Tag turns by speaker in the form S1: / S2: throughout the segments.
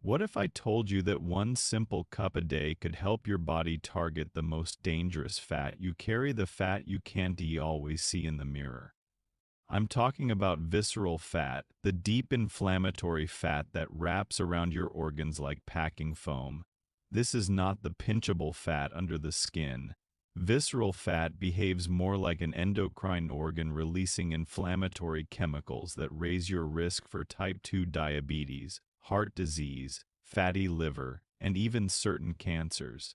S1: What if I told you that one simple cup a day could help your body target the most dangerous fat you carry, the fat you can't always see in the mirror? I'm talking about visceral fat, the deep inflammatory fat that wraps around your organs like packing foam. This is not the pinchable fat under the skin. Visceral fat behaves more like an endocrine organ, releasing inflammatory chemicals that raise your risk for type 2 diabetes, heart disease, fatty liver, and even certain cancers.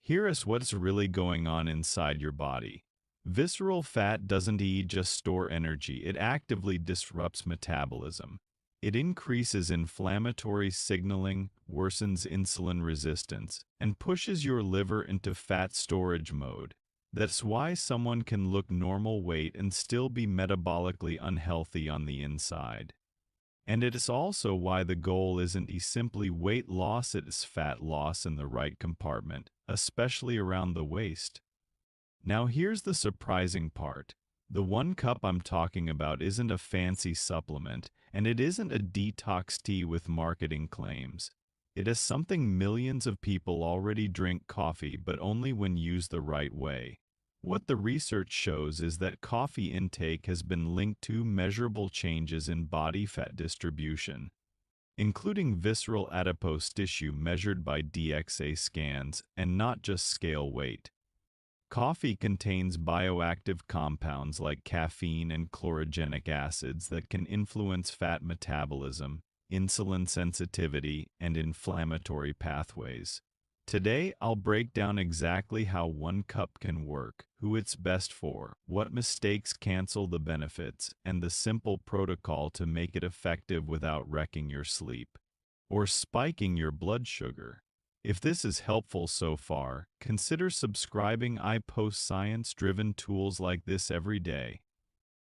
S1: Here's what's really going on inside your body. Visceral fat doesn't just store energy, it actively disrupts metabolism. It increases inflammatory signaling, worsens insulin resistance, and pushes your liver into fat storage mode. That's why someone can look normal weight and still be metabolically unhealthy on the inside. And it is also why the goal isn't simply weight loss, it is fat loss in the right compartment, especially around the waist. Now here's the surprising part. The one cup I'm talking about isn't a fancy supplement, and it isn't a detox tea with marketing claims. It is something millions of people already drink: coffee, but only when used the right way. What the research shows is that coffee intake has been linked to measurable changes in body fat distribution, including visceral adipose tissue measured by DXA scans, and not just scale weight. Coffee contains bioactive compounds like caffeine and chlorogenic acids that can influence fat metabolism, insulin sensitivity, and inflammatory pathways. Today, I'll break down exactly how one cup can work, who it's best for, what mistakes cancel the benefits, and the simple protocol to make it effective without wrecking your sleep or spiking your blood sugar. If this is helpful so far, consider subscribing. I post science-driven tools like this every day.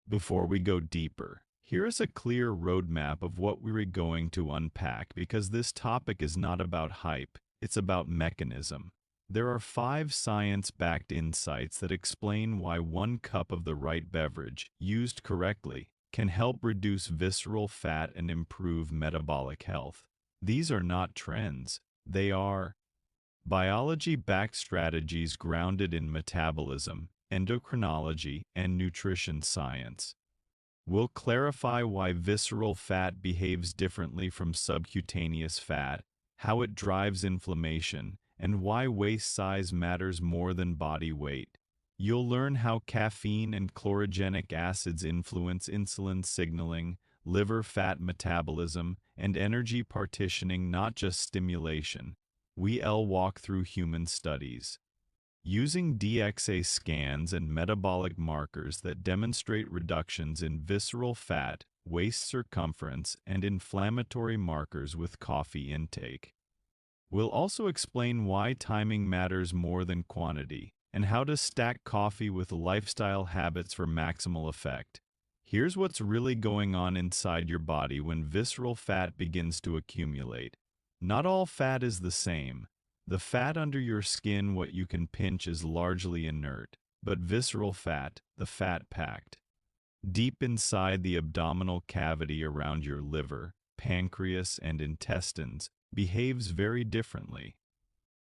S1: Before we go deeper, here is a clear roadmap of what we're going to unpack, because this topic is not about hype, it's about mechanism. There are 5 science-backed insights that explain why one cup of the right beverage, used correctly, can help reduce visceral fat and improve metabolic health. These are not trends. They are biology-backed strategies grounded in metabolism, endocrinology, and nutrition science. We'll clarify why visceral fat behaves differently from subcutaneous fat, how it drives inflammation, and why waist size matters more than body weight. You'll learn how caffeine and chlorogenic acids influence insulin signaling, liver fat metabolism, and energy partitioning, not just stimulation. We'll walk through human studies using DXA scans and metabolic markers that demonstrate reductions in visceral fat, waist circumference, and inflammatory markers with coffee intake. We'll also explain why timing matters more than quantity, and how to stack coffee with lifestyle habits for maximal effect. Here's what's really going on inside your body when visceral fat begins to accumulate. Not all fat is the same. The fat under your skin, what you can pinch, is largely inert, but visceral fat, the fat packed deep inside the abdominal cavity around your liver, pancreas, and intestines, behaves very differently.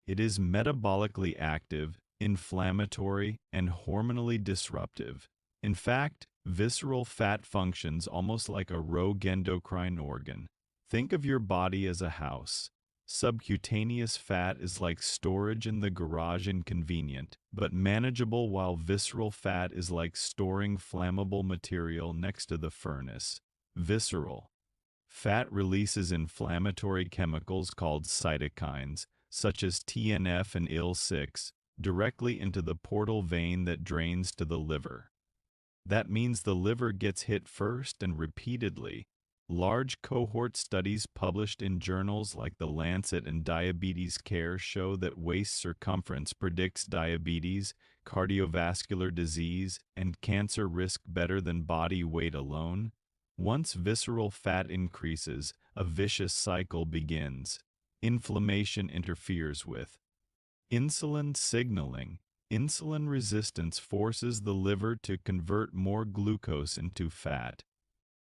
S1: It is metabolically active, inflammatory, and hormonally disruptive. In fact, visceral fat functions almost like a rogue endocrine organ. Think of your body as a house. Subcutaneous fat is like storage in the garage, inconvenient, but manageable, while visceral fat is like storing flammable material next to the furnace. Visceral fat releases inflammatory chemicals called cytokines, such as TNF and IL-6, directly into the portal vein that drains to the liver. That means the liver gets hit first and repeatedly. Large cohort studies published in journals like The Lancet and Diabetes Care show that waist circumference predicts diabetes, cardiovascular disease, and cancer risk better than body weight alone. Once visceral fat increases, a vicious cycle begins. Inflammation interferes with insulin signaling. Insulin resistance forces the liver to convert more glucose into fat.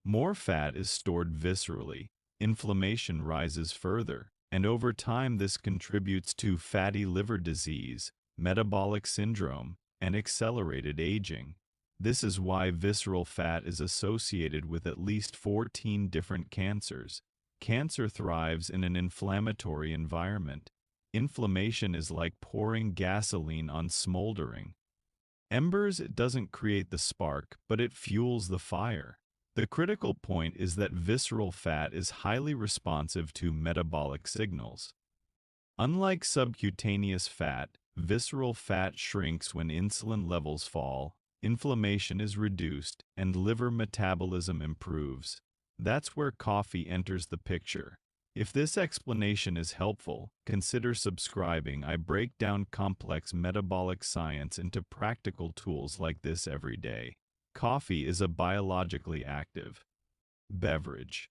S1: More fat is stored viscerally. inflammation rises further, and over time this contributes to fatty liver disease, metabolic syndrome, and accelerated aging. This is why visceral fat is associated with at least 14 different cancers. Cancer thrives in an inflammatory environment. Inflammation is like pouring gasoline on smoldering embers. It doesn't create the spark, but it fuels the fire. The critical point is that visceral fat is highly responsive to metabolic signals. Unlike subcutaneous fat, visceral fat shrinks when insulin levels fall, inflammation is reduced, and liver metabolism improves. That's where coffee enters the picture. If this explanation is helpful, consider subscribing. I break down complex metabolic science into practical tools like this every day. Coffee is a biologically active beverage.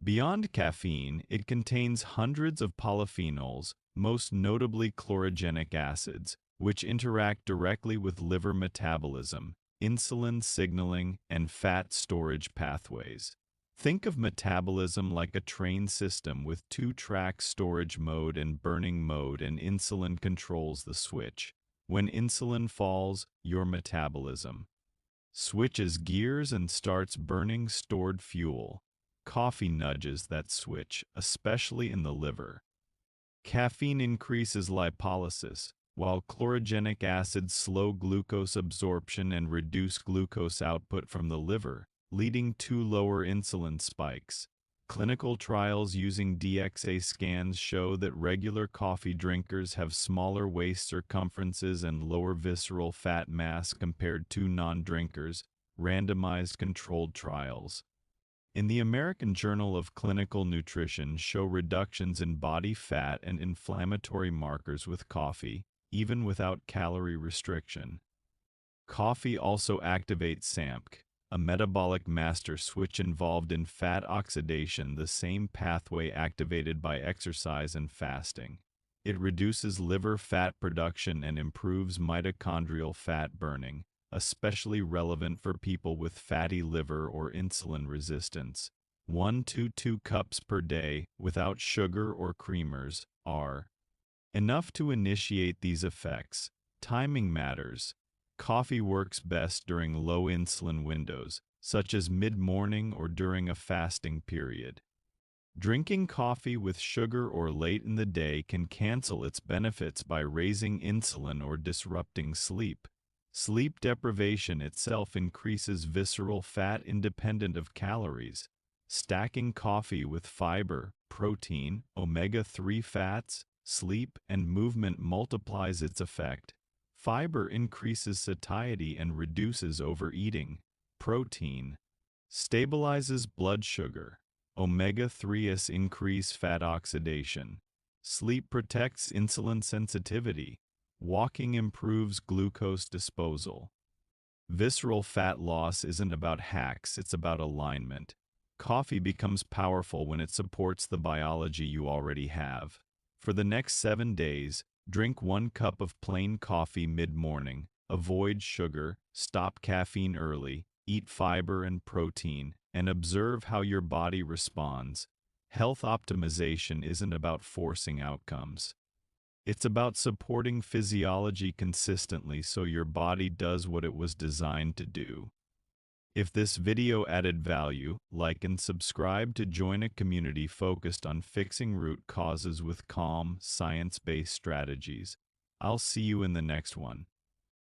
S1: Beyond caffeine, it contains hundreds of polyphenols, most notably chlorogenic acids, which interact directly with liver metabolism, insulin signaling, and fat storage pathways. Think of metabolism like a train system with two-track storage mode and burning mode, and insulin controls the switch. When insulin falls, your metabolism switches gears and starts burning stored fuel. Coffee nudges that switch, especially in the liver. Caffeine increases lipolysis, while chlorogenic acids slow glucose absorption and reduce glucose output from the liver, leading to lower insulin spikes. Clinical trials using DXA scans show that regular coffee drinkers have smaller waist circumferences and lower visceral fat mass compared to non-drinkers. Randomized controlled trials in the American Journal of Clinical Nutrition show reductions in body fat and inflammatory markers with coffee, even without calorie restriction. Coffee also activates SAMPK, a metabolic master switch involved in fat oxidation, the same pathway activated by exercise and fasting. It reduces liver fat production and improves mitochondrial fat burning, especially relevant for people with fatty liver or insulin resistance. 1 to 2 cups per day, without sugar or creamers, are enough to initiate these effects. Timing matters. Coffee works best during low insulin windows, such as mid-morning or during a fasting period. Drinking coffee with sugar or late in the day can cancel its benefits by raising insulin or disrupting sleep. Sleep deprivation itself increases visceral fat independent of calories. Stacking coffee with fiber, protein, omega-3 fats, sleep, and movement multiplies its effect. Fiber increases satiety and reduces overeating. Protein stabilizes blood sugar. Omega-3s increase fat oxidation. Sleep protects insulin sensitivity. Walking improves glucose disposal. Visceral fat loss isn't about hacks, it's about alignment. Coffee becomes powerful when it supports the biology you already have. For the next 7 days, drink 1 cup of plain coffee mid-morning, avoid sugar, stop caffeine early, eat fiber and protein, and observe how your body responds. Health optimization isn't about forcing outcomes. It's about supporting physiology consistently so your body does what it was designed to do. If this video added value, like and subscribe to join a community focused on fixing root causes with calm, science-based strategies. I'll see you in the next one.